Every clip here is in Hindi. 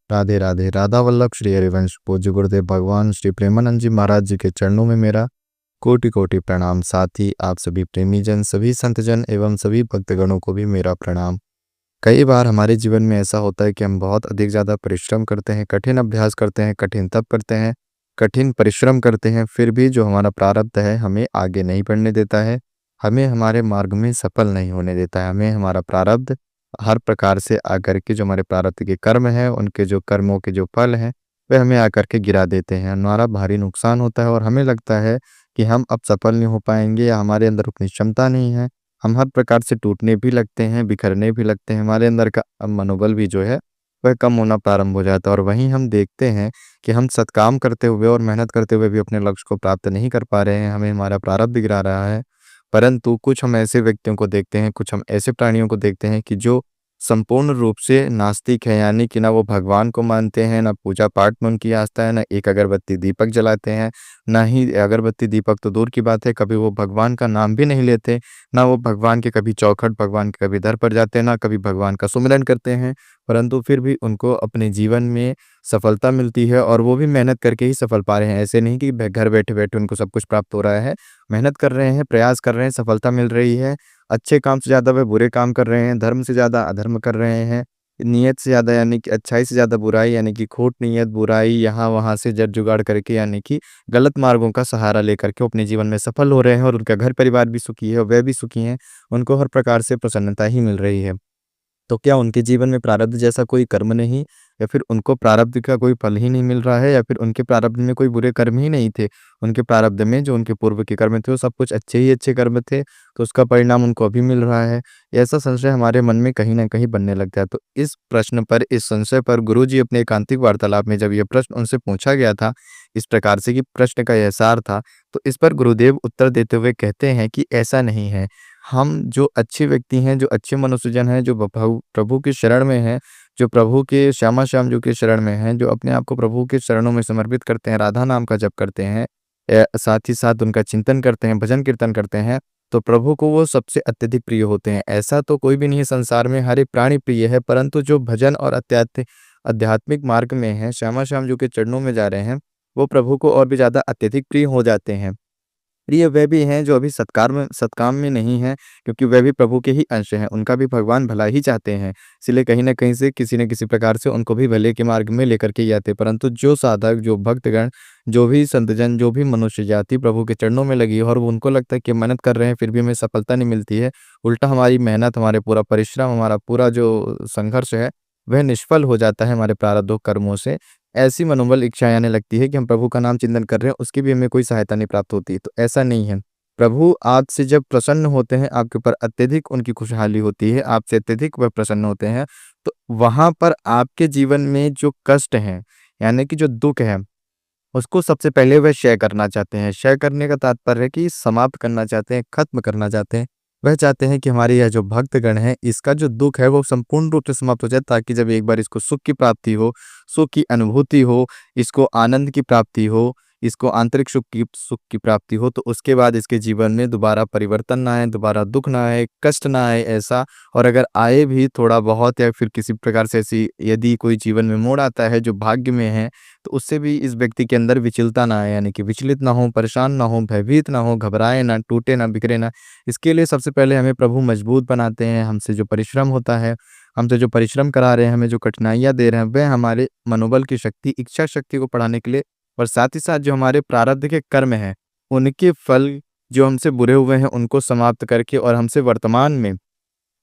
राधे राधे। राधा वल्लभ श्री हरिवंश पूज्य गुरुदेव भगवान श्री प्रेमानंद जी महाराज जी के चरणों में मेरा कोटि कोटि प्रणाम। साथ ही आप सभी प्रेमीजन, सभी संतजन एवं सभी भक्तगणों को भी मेरा प्रणाम। कई बार हमारे जीवन में ऐसा होता है कि हम बहुत अधिक ज़्यादा परिश्रम करते हैं, कठिन अभ्यास करते हैं, कठिन तप करते हैं, कठिन परिश्रम करते हैं, फिर भी जो हमारा प्रारब्ध है हमें आगे नहीं बढ़ने देता है, हमें हमारे मार्ग में सफल नहीं होने देता है। हमें हमारा प्रारब्ध हर प्रकार से आकर के जो हमारे प्रारब्ध के कर्म हैं, उनके जो कर्मों के जो फल हैं, वे हमें आकर के गिरा देते हैं। हमारा भारी नुकसान होता है और हमें लगता है कि हम अब सफल नहीं हो पाएँगे या हमारे अंदर उतनी क्षमता नहीं है। हम हर प्रकार से टूटने भी लगते हैं, बिखरने भी लगते हैं, हमारे अंदर का मनोबल भी जो है वह कम होना प्रारंभ हो जाता है और वहीं हम देखते हैं कि हम सत्काम करते हुए और मेहनत करते हुए भी अपने लक्ष्य को प्राप्त नहीं कर पा रहे हैं, हमें हमारा प्रारब्ध गिरा रहा है। परंतु कुछ हम ऐसे व्यक्तियों को देखते हैं, कुछ हम ऐसे प्राणियों को देखते हैं कि जो संपूर्ण रूप से नास्तिक है, यानी कि ना वो भगवान को मानते हैं, ना पूजा पाठ में उनकी आस्था है, ना एक अगरबत्ती दीपक जलाते हैं, ना ही अगरबत्ती दीपक तो दूर की बात है, कभी वो भगवान का नाम भी नहीं लेते, ना वो भगवान के कभी चौखट, भगवान के कभी दर पर जाते हैं, ना कभी भगवान का सुमिरन करते हैं। परंतु फिर भी उनको अपने जीवन में सफलता मिलती है और वो भी मेहनत करके ही सफल पा रहे हैं। ऐसे नहीं कि घर बैठे-बैठे उनको सब कुछ प्राप्त हो रहा है। मेहनत कर रहे हैं, प्रयास कर रहे हैं, सफलता मिल रही है। अच्छे काम से ज़्यादा वे बुरे काम कर रहे हैं, धर्म से ज़्यादा अधर्म कर रहे हैं, नियत से ज़्यादा यानी कि अच्छाई से ज़्यादा बुराई, यानी कि खोट नियत, बुराई यहाँ-वहाँ से जड़-जुगाड़ करके, यानी कि गलत मार्गों का सहारा लेकर के अपने जीवन में सफल हो रहे हैं और उनका घर परिवार भी सुखी है और वे भी सुखी हैं। उनको हर प्रकार से प्रसन्नता ही मिल रही है। तो क्या उनके जीवन में प्रारब्ध जैसा कोई कर्म नहीं, या फिर उनको प्रारब्ध का कोई फल ही नहीं मिल रहा है, या फिर उनके प्रारब्ध में कोई बुरे कर्म ही नहीं थे? उनके प्रारब्ध में जो उनके पूर्व के कर्म थे वो सब कुछ अच्छे ही अच्छे कर्म थे, तो उसका परिणाम उनको अभी मिल रहा है। ऐसा संशय हमारे मन में कहीं न कहीं बनने लगता है। तो इस प्रश्न पर, इस संशय पर गुरुजी अपने एकांतिक वार्तालाप में जब ये प्रश्न उनसे पूछा गया था, इस प्रकार से कि प्रश्न का यह सार था, तो इस पर गुरुदेव उत्तर देते हुए कहते हैं कि ऐसा नहीं है। हम जो अच्छे व्यक्ति हैं, जो अच्छे मनुष्यजन हैं, जो प्रभु की शरण में हैं, जो प्रभु के श्यामा श्याम जी के शरण में हैं, जो अपने आप को प्रभु के चरणों में समर्पित करते हैं, राधा नाम का जप करते हैं, साथ ही साथ उनका चिंतन करते हैं, भजन कीर्तन करते हैं, तो प्रभु को वो सबसे अत्यधिक प्रिय होते हैं। ऐसा तो कोई भी नहीं है संसार में, हर एक प्राणी प्रिय है, परंतु जो भजन और आध्यात्मिक मार्ग में हैं, श्यामा श्याम जी के चरणों में जा रहे हैं, वो प्रभु को और भी ज़्यादा अत्यधिक प्रिय हो जाते हैं। प्रिय वे भी हैं जो अभी सत्काम में नहीं हैं, क्योंकि वे भी प्रभु के ही अंश हैं, उनका भी भगवान भला ही चाहते हैं। इसलिए कहीं न कहीं से किसी न किसी प्रकार से उनको भी भले के मार्ग में लेकर के ही आते हैं। परंतु जो साधक, जो भक्तगण, जो भी संतजन, जो भी मनुष्य जाति प्रभु के चरणों में लगी है और वो उनको लगता है कि मेहनत कर रहे हैं फिर भी हमें सफलता नहीं मिलती है, उल्टा हमारी मेहनत, हमारे पूरा परिश्रम, हमारा पूरा जो संघर्ष है, वह निष्फल हो जाता है हमारे प्रारब्ध कर्मों से। ऐसी मनोबल इच्छाएँ आने लगती है कि हम प्रभु का नाम चिंतन कर रहे हैं, उसकी भी हमें कोई सहायता नहीं प्राप्त होती। तो ऐसा नहीं है। प्रभु आपसे जब प्रसन्न होते हैं, आपके ऊपर अत्यधिक उनकी खुशहाली होती है, आपसे अत्यधिक वह प्रसन्न होते हैं, तो वहाँ पर आपके जीवन में जो कष्ट हैं, यानी कि जो दुःख है, उसको सबसे पहले वह क्षय करना चाहते हैं। क्षय करने का तात्पर्य है कि समाप्त करना चाहते हैं, खत्म करना चाहते हैं। वह चाहते हैं कि हमारे यह जो भक्तगण हैं, इसका जो दुःख है वो संपूर्ण रूप से समाप्त हो जाए, ताकि जब एक बार इसको सुख की प्राप्ति हो, सुख की अनुभूति हो, इसको आनंद की प्राप्ति हो, इसको आंतरिक सुख की प्राप्ति हो, तो उसके बाद इसके जीवन में दोबारा परिवर्तन ना आए, दोबारा दुःख ना आए, कष्ट ना आए ऐसा। और अगर आए भी थोड़ा बहुत या फिर किसी प्रकार से ऐसी यदि कोई जीवन में मोड़ आता है जो भाग्य में है, तो उससे भी इस व्यक्ति के अंदर विचलता ना आए, यानी कि विचलित ना हो, परेशान ना हो, भयभीत ना हो, घबराए ना, टूटे ना, बिखरे ना। इसके लिए सबसे पहले हमें प्रभु मजबूत बनाते हैं। हमसे जो परिश्रम होता है, हमसे जो परिश्रम करा रहे हैं, हमें जो कठिनाइयाँ दे रहे हैं, वह हमारे मनोबल की शक्ति, इच्छा शक्ति को बढ़ाने के लिए, और साथ ही साथ जो हमारे प्रारब्ध के कर्म हैं, उनके फल जो हमसे बुरे हुए हैं, उनको समाप्त करके और हमसे वर्तमान में,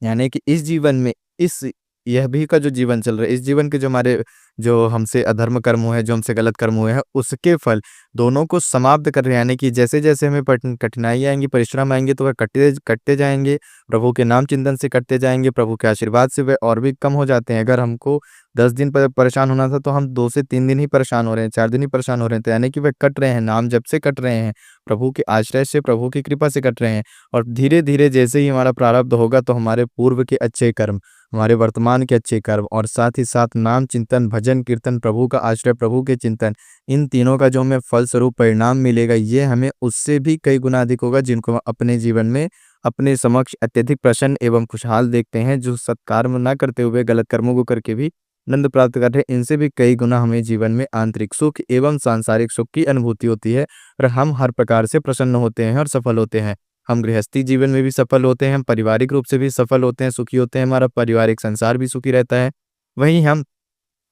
यानी कि इस जीवन में, इस यह भी का जो जीवन चल रहा है, इस जीवन के जो हमारे, जो हमसे अधर्म कर्म हुए हैं, जो हमसे गलत कर्म हुए हैं, उसके फल दोनों को समाप्त कर रहे हैं। यानी कि जैसे-जैसे हमें कठिनाइयाँ आएँगी, परिश्रम आएँगे, तो वह कटते कटते जाएँगे, प्रभु के नाम चिंतन से कटते जाएँगे, प्रभु के आशीर्वाद से वे और भी कम हो जाते हैं। अगर हमको 10 दिन परेशान होना था, तो हम 2 से 3 दिन ही परेशान हो रहे हैं, 4 दिन ही परेशान हो रहे हैं, तो यानी कि वे कट रहे हैं, नाम जप से कट रहे हैं, प्रभु के आश्रय से, प्रभु की कृपा से कट रहे हैं। और धीरे-धीरे जैसे ही हमारा प्रारब्ध होगा, तो हमारे पूर्व के अच्छे कर्म, हमारे वर्तमान के अच्छे कर्म, और साथ ही साथ नाम चिंतन, भजन कीर्तन, प्रभु का आश्रय, प्रभु के चिंतन, इन तीनों का जो हमें फल स्वरूप परिणाम मिलेगा, ये हमें उससे भी कई गुना अधिक होगा, जिनको हम अपने जीवन में अपने समक्ष अत्यधिक प्रसन्न एवं खुशहाल देखते हैं, जो सत्कर्म ना करते हुए गलत कर्मों को करके भी आनंद प्राप्त कर रहे हैं, इनसे भी कई गुना हमें जीवन में आंतरिक सुख एवं सांसारिक सुख की अनुभूति होती है और हम हर प्रकार से प्रसन्न होते हैं और सफल होते हैं। हम गृहस्थी जीवन में भी सफल होते हैं, हम पारिवारिक रूप से भी सफल होते हैं, सुखी होते हैं, हमारा पारिवारिक संसार भी सुखी रहता है। वहीं हम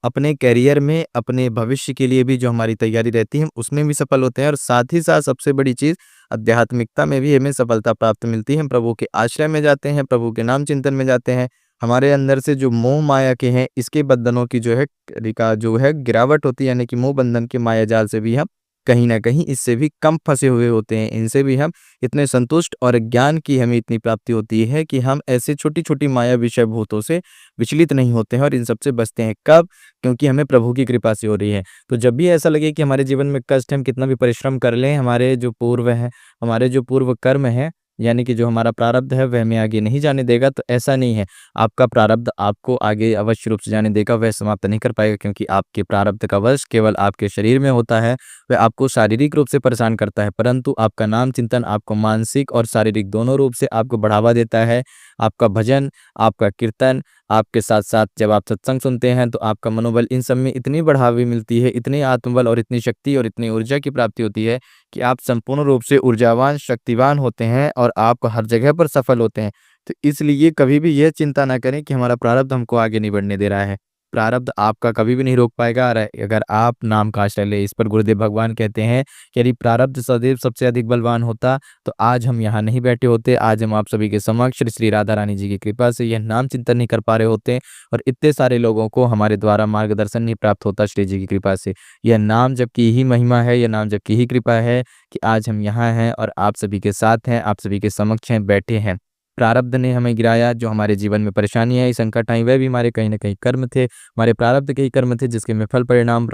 अपने करियर में, अपने भविष्य के लिए भी जो हमारी तैयारी रहती है, उसमें भी सफल होते हैं और साथ ही साथ सबसे बड़ी चीज़ आध्यात्मिकता में भी हमें सफलता प्राप्त मिलती है। हम प्रभु के आश्रय में जाते हैं, प्रभु के नाम चिंतन में जाते हैं। हमारे अंदर से जो मोह माया के हैं, इसके बंधनों की जो है गिरावट होती है, यानी कि मोह बंधन के माया जाल से भी हम कहीं न कहीं इससे भी कम फँसे हुए होते हैं। इनसे भी हम इतने संतुष्ट और ज्ञान की हमें इतनी प्राप्ति होती है कि हम ऐसे छोटी-छोटी माया विषय भूतों से विचलित नहीं होते हैं और इन सब से बचते हैं। कब? क्योंकि हमें प्रभु की कृपा से हो रही है। तो जब भी ऐसा लगे कि हमारे जीवन में कष्ट है, हम कितना भी परिश्रम कर लें, हमारे जो पूर्व कर्म हैं, यानी कि जो हमारा प्रारब्ध है, वह हमें आगे नहीं जाने देगा। तो ऐसा नहीं है, आपका प्रारब्ध आपको आगे अवश्य रूप से जाने देगा, वह समाप्त नहीं कर पाएगा, क्योंकि आपके प्रारब्ध का वश केवल आपके शरीर में होता है। वह आपको शारीरिक रूप से परेशान करता है, परंतु आपका नाम चिंतन आपको मानसिक और शारीरिक दोनों रूप से आपको बढ़ावा देता है। आपका भजन, आपका कीर्तन, आपके साथ-साथ जब आप सत्संग सुनते हैं, तो आपका मनोबल, इन सब में इतनी बढ़ावी मिलती है, इतनी आत्मबल और इतनी शक्ति और इतनी ऊर्जा की प्राप्ति होती है कि आप संपूर्ण रूप से ऊर्जावान, शक्तिवान होते हैं और आप हर जगह पर सफल होते हैं। तो इसलिए कभी भी यह चिंता ना करें कि हमारा प्रारब्ध हमको आगे नहीं बढ़ने दे रहा है। प्रारब्ध आपका कभी भी नहीं रोक पाएगा और अगर आप नाम का आश्रय लें, इस पर गुरुदेव भगवान कहते हैं कि यदि प्रारब्ध सदैव सबसे अधिक बलवान होता, तो आज हम यहाँ नहीं बैठे होते। आज हम आप सभी के समक्ष श्री श्री राधा रानी जी की कृपा से यह नाम चिंतन नहीं कर पा रहे होते और इतने सारे लोगों को हमारे द्वारा मार्गदर्शन नहीं प्राप्त होता श्री जी की कृपा से। यह नाम जप की ही महिमा है, यह नाम जप की ही कृपा है कि आज हम यहाँ हैं और आप सभी के साथ हैं, आप सभी के समक्ष हैं, बैठे हैं। प्रारब्ध ने हमें गिराया, जो हमारे जीवन में परेशानी आई, संकट आई, वह भी हमारे कहीं न कहीं कर्म थे, हमारे प्रारब्ध के ही कर्म थे, जिसके हमें फल परिणाम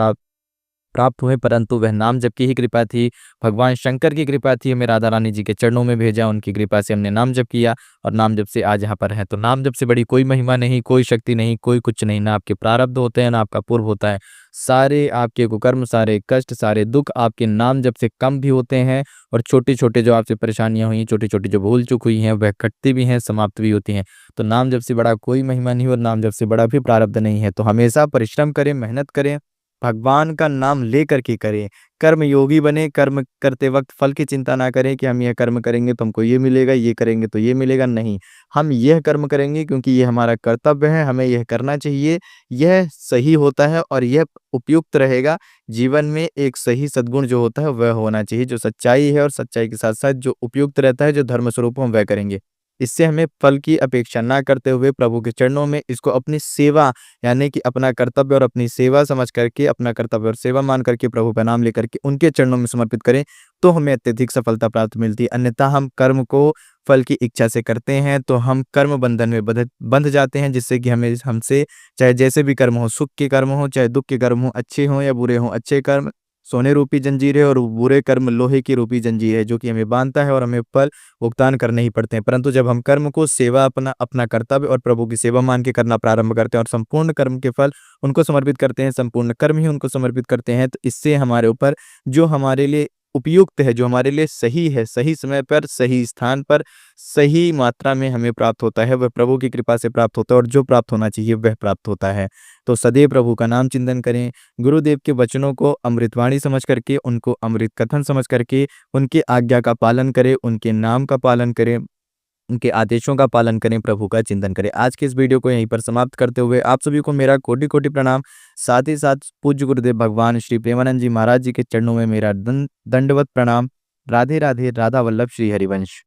प्राप्त हुए, परंतु वह नाम जप की ही कृपा थी, भगवान शंकर की कृपा थी, हमें राधा रानी जी के चरणों में भेजा, उनकी कृपा से हमने नाम जप किया और नाम जप से आज यहाँ पर हैं। तो नाम जप से बड़ी कोई महिमा नहीं, कोई शक्ति नहीं, कोई कुछ नहीं, ना आपके प्रारब्ध होते हैं, ना आपका पूर्व होता है। सारे आपके कुकर्म, सारे कष्ट, सारे दुःख आपके नाम जप से कम भी होते हैं और छोटी-छोटी जो आपसे परेशानियाँ हुई, छोटी-छोटी जो भूल-चूक हुई हैं, वह कटती भी हैं, समाप्त भी होती हैं। तो नाम जप से बड़ा कोई महिमा नहीं और नाम जप से बड़ा भी प्रारब्ध नहीं है। तो हमेशा परिश्रम करें, मेहनत करें, भगवान का नाम लेकर के करें, कर्म योगी बने, कर्म करते वक़्त फल की चिंता ना करें कि हम यह कर्म करेंगे तो हमको ये मिलेगा, ये करेंगे तो ये मिलेगा, नहीं। हम यह कर्म करेंगे क्योंकि ये हमारा कर्तव्य है, हमें यह करना चाहिए, यह सही होता है और यह उपयुक्त रहेगा। जीवन में एक सही सद्गुण जो होता है वह होना चाहिए, जो सच्चाई है और सच्चाई के साथ-साथ जो उपयुक्त रहता है, जो धर्म स्वरूप हम वह करेंगे। इससे हमें फल की अपेक्षा ना करते हुए प्रभु के चरणों में इसको अपनी सेवा, यानी कि अपना कर्तव्य और अपनी सेवा समझ करके, अपना कर्तव्य और सेवा मान करके, प्रभु का नाम लेकर के उनके चरणों में समर्पित करें, तो हमें अत्यधिक सफलता प्राप्त मिलती है। अन्यथा हम कर्म को फल की इच्छा से करते हैं, तो हम कर्म बंधन में बंध जाते हैं, जिससे कि हमें हमसे चाहे जैसे भी कर्म हो, सुख के कर्म हो, चाहे दुःख के कर्म हो, अच्छे हों या बुरे हों, अच्छे कर्म सोने रूपी जंजीर है और बुरे कर्म लोहे की रूपी जंजीर है, जो कि हमें बाँधता है और हमें फल भुगतान करने ही पड़ते हैं। परंतु जब हम कर्म को सेवा, अपना अपना कर्तव्य और प्रभु की सेवा मान के करना प्रारंभ करते हैं और संपूर्ण कर्म के फल उनको समर्पित करते हैं, संपूर्ण कर्म ही उनको समर्पित करते हैं, तो इससे हमारे ऊपर जो हमारे लिए उपयुक्त है, जो हमारे लिए सही है, सही समय पर, सही स्थान पर, सही मात्रा में हमें प्राप्त होता है, वह प्रभु की कृपा से प्राप्त होता है और जो प्राप्त होना चाहिए वह प्राप्त होता है। तो सदैव प्रभु का नाम चिंतन करें, गुरुदेव के वचनों को अमृतवाणी समझ करके, उनको अमृत कथन समझ करके, उनकी आज्ञा का पालन करें, उनके नाम का पालन करें, उनके आदेशों का पालन करें, प्रभु का चिंतन करें। आज के इस वीडियो को यहीं पर समाप्त करते हुए आप सभी को मेरा कोटि-कोटि प्रणाम। साथ ही साथ पूज्य गुरुदेव भगवान श्री प्रेमानंद जी महाराज जी के चरणों में मेरा दंडवत प्रणाम। राधे राधे, राधा वल्लभ श्री हरिवंश।